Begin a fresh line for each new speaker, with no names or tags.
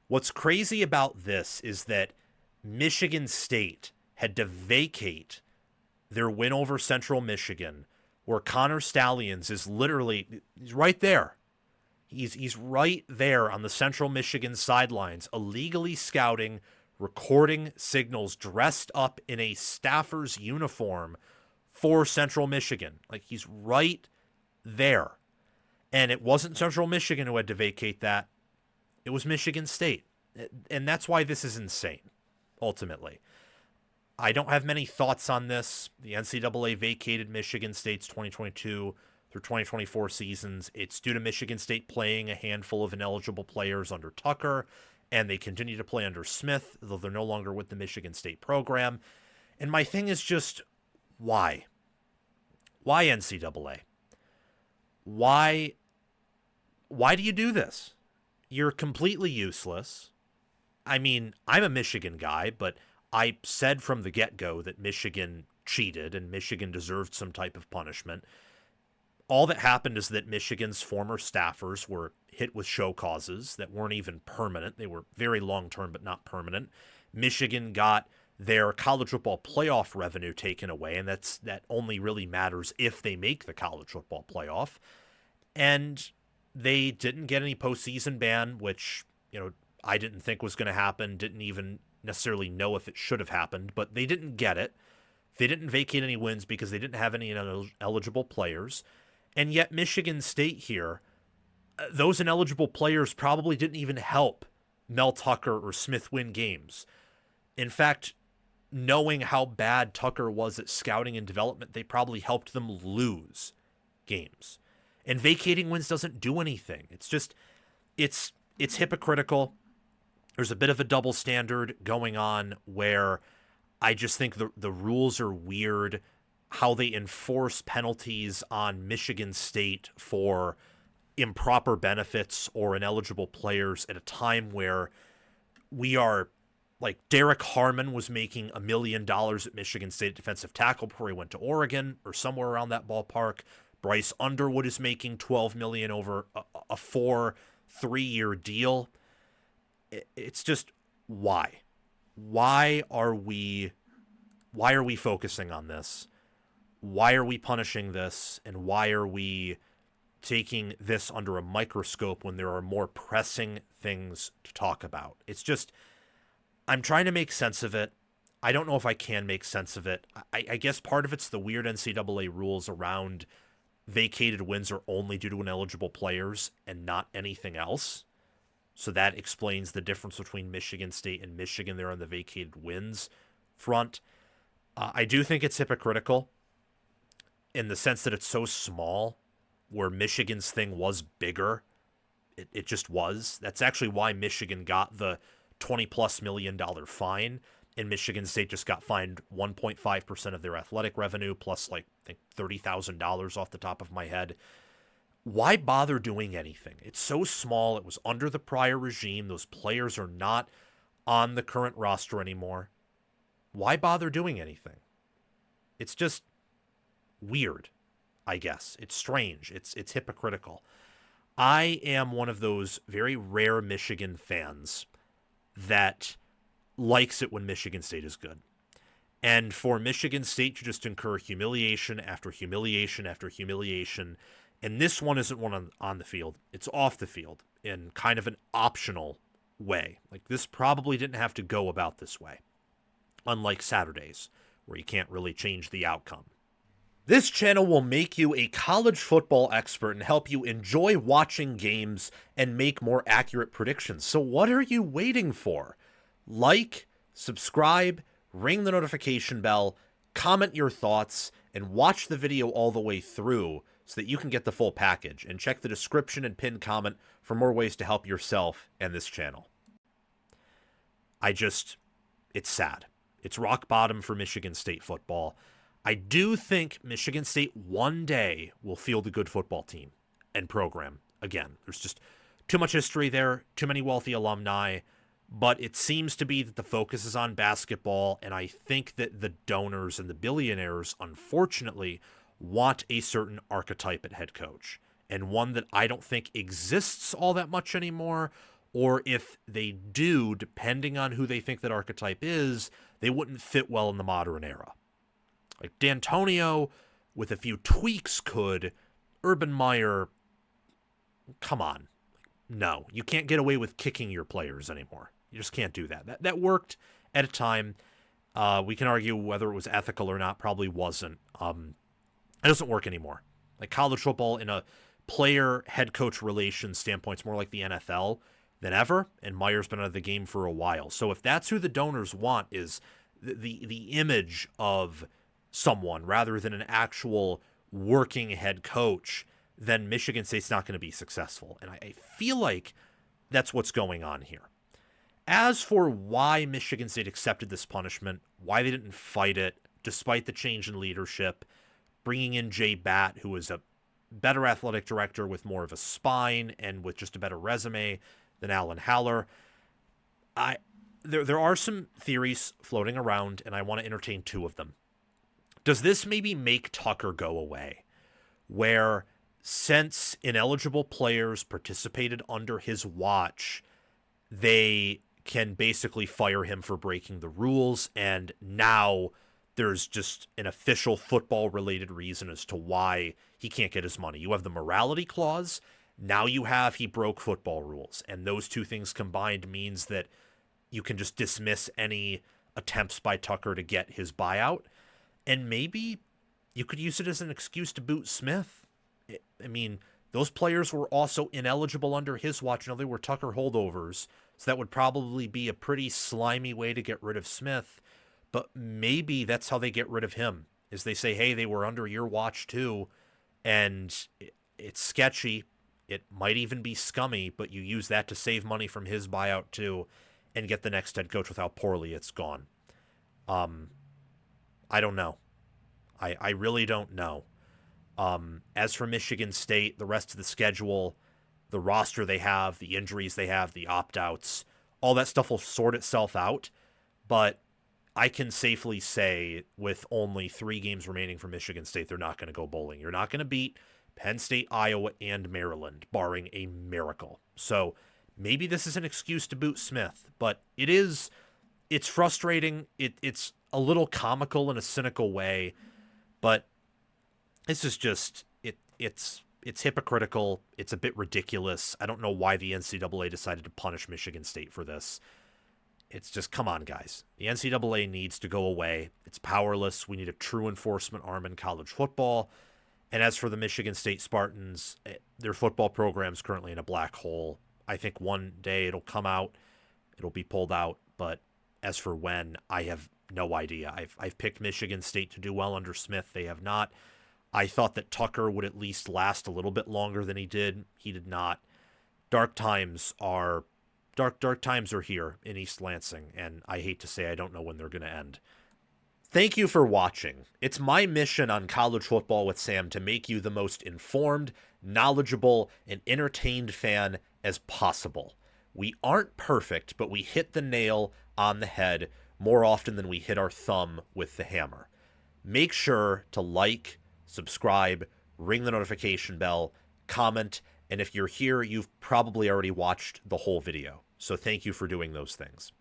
What's crazy about this is that Michigan State had to vacate their win over Central Michigan, where Connor Stallions is literally he's right there. He's right there on the Central Michigan sidelines, illegally scouting, recording signals, dressed up in a staffer's uniform for Central Michigan. Like, he's right there. And it wasn't Central Michigan who had to vacate that. It was Michigan State. And that's why this is insane, ultimately. I don't have many thoughts on this. The NCAA vacated Michigan State's 2022 through 2024 seasons. It's due to Michigan State playing a handful of ineligible players under Tucker, and they continue to play under Smith, though they're no longer with the Michigan State program. And my thing is just, why? Why NCAA? Why do you do this? You're completely useless. I mean, I'm a Michigan guy, but I said from the get-go that Michigan cheated and Michigan deserved some type of punishment. All that happened is that Michigan's former staffers were hit with show causes that weren't even permanent. They were very long-term, but not permanent. Michigan got their college football playoff revenue taken away, and that only really matters if they make the college football playoff. And they didn't get any postseason ban, which, I didn't think was going to happen, didn't even necessarily know if it should have happened, but they didn't get it. They didn't vacate any wins because they didn't have any eligible players. And yet Michigan State here, those ineligible players probably didn't even help Mel Tucker or Smith win games. In fact, knowing how bad Tucker was at scouting and development, they probably helped them lose games. And vacating wins doesn't do anything. It's just, it's hypocritical. There's a bit of a double standard going on where I just think the rules are weird. How they enforce penalties on Michigan State for improper benefits or ineligible players at a time where we are, like, Derek Harmon was making $1 million at Michigan State defensive tackle before he went to Oregon, or somewhere around that ballpark. Bryce Underwood is making $12 million over a 3-year deal. It's just, why? Why are we focusing on this? Why are we punishing this? And why are we taking this under a microscope when there are more pressing things to talk about? It's just, I'm trying to make sense of it. I don't know if I can make sense of it. I guess part of it's the weird NCAA rules around vacated wins are only due to ineligible players and not anything else. So that explains the difference between Michigan State and Michigan there on the vacated wins front. I do think it's hypocritical in the sense that it's so small, where Michigan's thing was bigger. It just was. That's actually why Michigan got the $20+ million fine, and Michigan State just got fined 1.5% of their athletic revenue, plus, like, I think $30,000 off the top of my head. Why bother doing anything? It's so small. It was under the prior regime. Those players are not on the current roster anymore. Why bother doing anything? It's just weird, I guess. It's strange. It's hypocritical. I am one of those very rare Michigan fans that likes it when Michigan State is good. And for Michigan State to just incur humiliation after humiliation after humiliation, and this one isn't one on the field, it's off the field in kind of an optional way. Like, this probably didn't have to go about this way, unlike Saturdays, where you can't really change the outcome. This channel will make you a college football expert and help you enjoy watching games and make more accurate predictions. So what are you waiting for? Like, subscribe, ring the notification bell, comment your thoughts, and watch the video all the way through so that you can get the full package. And check the description and pinned comment for more ways to help yourself and this channel. It's sad. It's rock bottom for Michigan State football. I do think Michigan State one day will field a good football team and program again. There's just too much history there, too many wealthy alumni, but it seems to be that the focus is on basketball, and I think that the donors and the billionaires, unfortunately, want a certain archetype at head coach, and one that I don't think exists all that much anymore, or if they do, depending on who they think that archetype is, they wouldn't fit well in the modern era. Like D'Antonio, with a few tweaks, could. Urban Meyer, come on. No, you can't get away with kicking your players anymore. You just can't do that. That worked at a time. We can argue whether it was ethical or not. Probably wasn't. It doesn't work anymore. Like college football in a player-head coach relations standpoint, it's more like the NFL than ever, and Meyer's been out of the game for a while. So if that's who the donors want, is the image of someone rather than an actual working head coach, then Michigan State's not going to be successful. And I feel like that's what's going on here. As for why Michigan State accepted this punishment, why they didn't fight it, despite the change in leadership, bringing in Jay Batt, who was a better athletic director with more of a spine and with just a better resume than Alan Haller, there are some theories floating around, and I want to entertain two of them. Does this maybe make Tucker go away? Where since ineligible players participated under his watch, they can basically fire him for breaking the rules, and now there's just an official football-related reason as to why he can't get his money. You have the morality clause, now you have he broke football rules, and those two things combined means that you can just dismiss any attempts by Tucker to get his buyout, and maybe you could use it as an excuse to boot Smith. I mean, those players were also ineligible under his watch. They were Tucker holdovers, so that would probably be a pretty slimy way to get rid of Smith. But maybe that's how they get rid of him, is they say, hey, they were under your watch too, and it's sketchy. It might even be scummy, but you use that to save money from his buyout too and get the next head coach with how poorly it's gone. I don't know. I really don't know. As for Michigan State, the rest of the schedule, the roster they have, the injuries they have, the opt-outs, all that stuff will sort itself out. But I can safely say with only 3 games remaining for Michigan State, they're not going to go bowling. You're not going to beat Penn State, Iowa, and Maryland, barring a miracle. So maybe this is an excuse to boot Smith, but it's frustrating. It's a little comical in a cynical way, but this is just, it's hypocritical. It's a bit ridiculous. I don't know why the NCAA decided to punish Michigan State for this. It's just, come on, guys. The NCAA needs to go away. It's powerless. We need a true enforcement arm in college football. And as for the Michigan State Spartans, their football program's currently in a black hole. I think one day it'll come out. It'll be pulled out. But as for when, I have no idea. I've picked Michigan State to do well under Smith. They have not. I thought that Tucker would at least last a little bit longer than he did. He did not. Dark times are here in East Lansing, and I hate to say I don't know when they're going to end. Thank you for watching. It's my mission on College Football with Sam to make you the most informed, knowledgeable, and entertained fan as possible. We aren't perfect, but we hit the nail on the head more often than we hit our thumb with the hammer. Make sure to like, subscribe, ring the notification bell, comment, and if you're here, you've probably already watched the whole video. So thank you for doing those things.